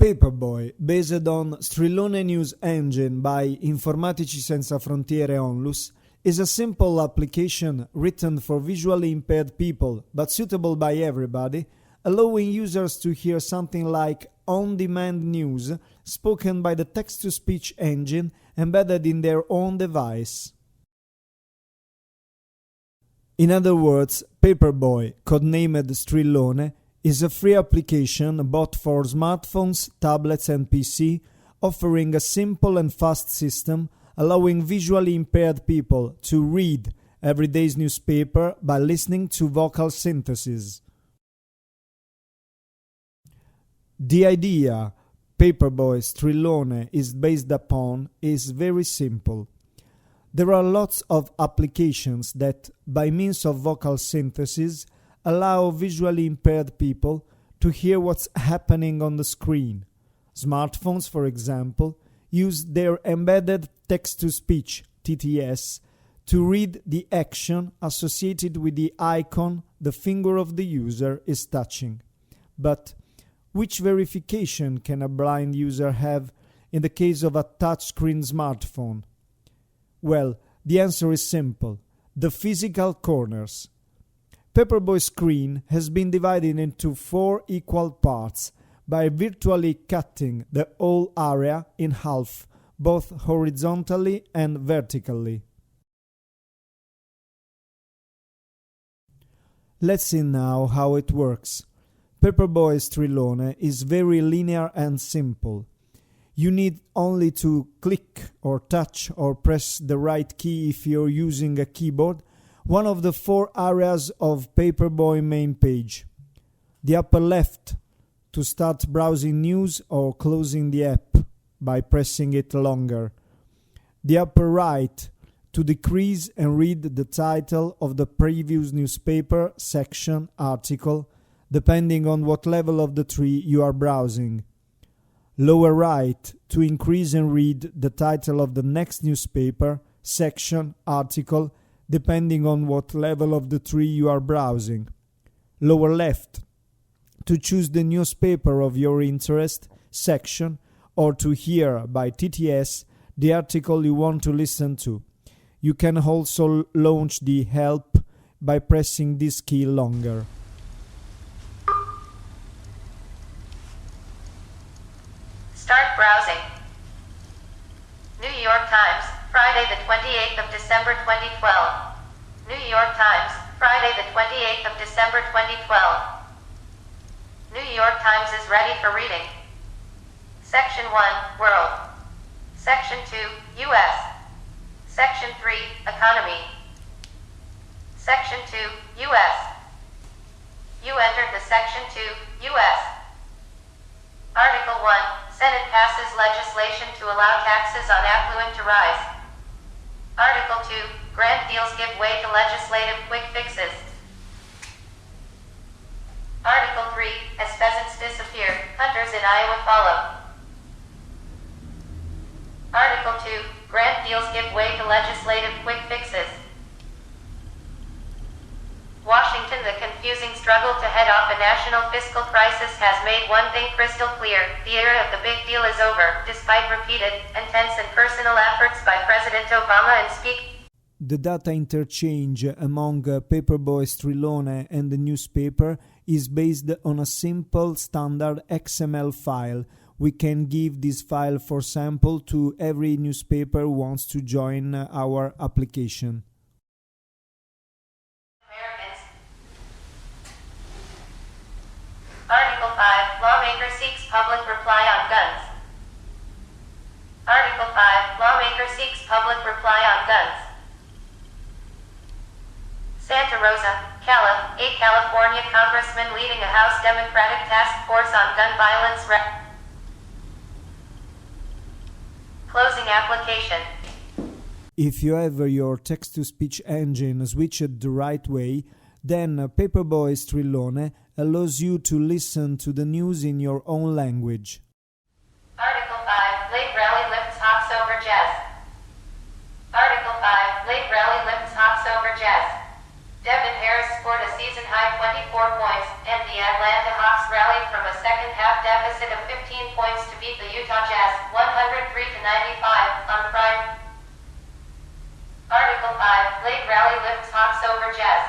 Paperboy, based on Strillone news engine by Informatici Senza Frontiere Onlus, is a simple application written for visually impaired people but suitable by everybody, allowing users to hear something like on-demand news spoken by the text-to-speech engine embedded in their own device. In other words, Paperboy, codenamed Strillone, is a free application bought for smartphones, tablets and PC, offering a simple and fast system allowing visually impaired people to read everyday's newspaper by listening to vocal synthesis. The idea Paperboy Strillone is based upon is very simple. There are lots of applications that, by means of vocal synthesis, allow visually impaired people to hear what's happening on the screen. Smartphones, for example, use their embedded text-to-speech (TTS) to read the action associated with the icon the finger of the user is touching. But which verification can a blind user have in the case of a touchscreen smartphone? Well, the answer is simple: the physical corners. Paperboy's screen has been divided into 4 equal parts by virtually cutting the whole area in half, both horizontally and vertically. Let's see now how it works. Paperboy Strillone is very linear and simple. You need only to click or touch or press the right key if you're using a keyboard, one of the 4 areas of Paperboy main page. The upper left to start browsing news or closing the app by pressing it longer. The upper right to decrease and read the title of the previous newspaper, section, article, depending on what level of the tree you are browsing. Lower right to increase and read the title of the next newspaper, section, article, depending on what level of the tree you are browsing. Lower left to choose the newspaper of your interest, section, or to hear by TTS the article you want to listen to. You can also launch the help by pressing this key longer. Start browsing. New York Times, Friday the 28th of December 2012. New York Times, Friday the 28th of December 2012. New York Times is ready for reading. Section 1, World. Section 2, U.S. Section 3, Economy. Section 2, U.S. You entered the Section 2, U.S. Article 1, Senate passes legislation to allow taxes on affluent to rise. Article 2, grant deals give way to legislative quick fixes. Article 3, as pheasants disappear, hunters in Iowa follow. Article 2, grant deals give way to legislative quick fixes. Washington, the confusing struggle to head off a national fiscal crisis has made one thing crystal clear: the era of the big deal is over, despite repeated, intense and personal efforts by President Obama and The data interchange among Paperboy Strillone and the newspaper is based on a simple standard XML file. We can give this file for sample to every newspaper who wants to join our application. Article 5, lawmaker seeks public reply on guns. Article 5, lawmaker seeks public reply on guns. Santa Rosa, a California congressman leading a House Democratic task force on gun violence closing application. If you have your text-to-speech engine switched the right way, then Paperboy Strillone allows you to listen to the news in your own language. Article 5, late rally lifts Hawks over Jazz. Article 5, late rally lifts Hawks over Jazz. Devin Harris scored a season-high 24 points, and the Atlanta Hawks rallied from a second-half deficit of 15 points to beat the Utah Jazz 103-95 on Friday. Article 5, late rally lifts Hawks over Jazz.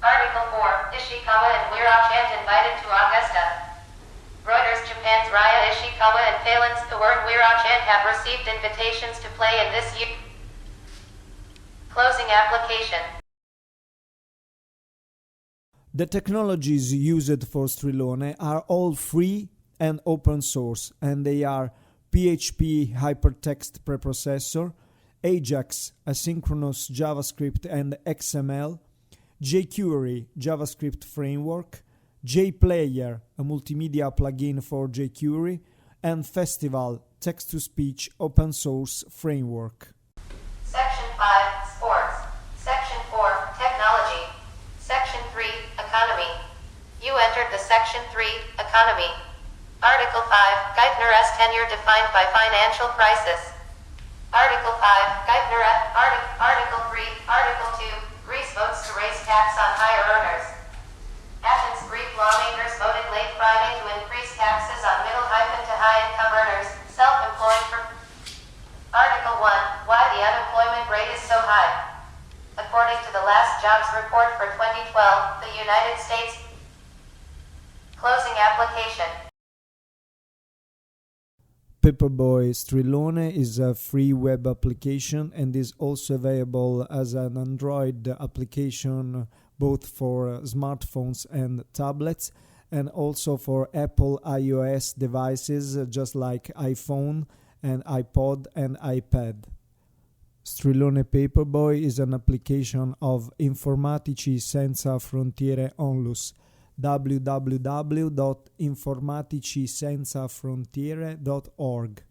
Article 4, Ishikawa and Weirachant invited to Augusta. Reuters, Japan's Raya Ishikawa and Phelan's Thorn Weirachant have received invitations to play in this year. Closing application. The technologies used for Strillone are all free and open source, and they are PHP Hypertext Preprocessor, Ajax Asynchronous JavaScript and XML, jQuery JavaScript Framework, JPlayer, a multimedia plugin for jQuery, and Festival text-to-speech open source framework. Section 5, Sports. Section 4, Technology. Section 3, Economy. You entered the Section 3, Economy. Article 5, Geithner's tenure defined by financial crisis. Article 5, Geithner. Article 3, Article 2, Greece votes to raise tax on higher earners. Athens Greek lawmakers voted late Friday to increase taxes on middle to high-income earners, self-employed for... Article 1, Why the unemployment rate is so high. According to the last jobs report for 2012, the United States... Closing application. Paperboy Strillone is a free web application and is also available as an Android application both for smartphones and tablets, and also for Apple iOS devices just like iPhone and iPod and iPad. Strillone Paperboy is an application of Informatici Senza Frontiere Onlus, www.informaticisenzafrontiere.org.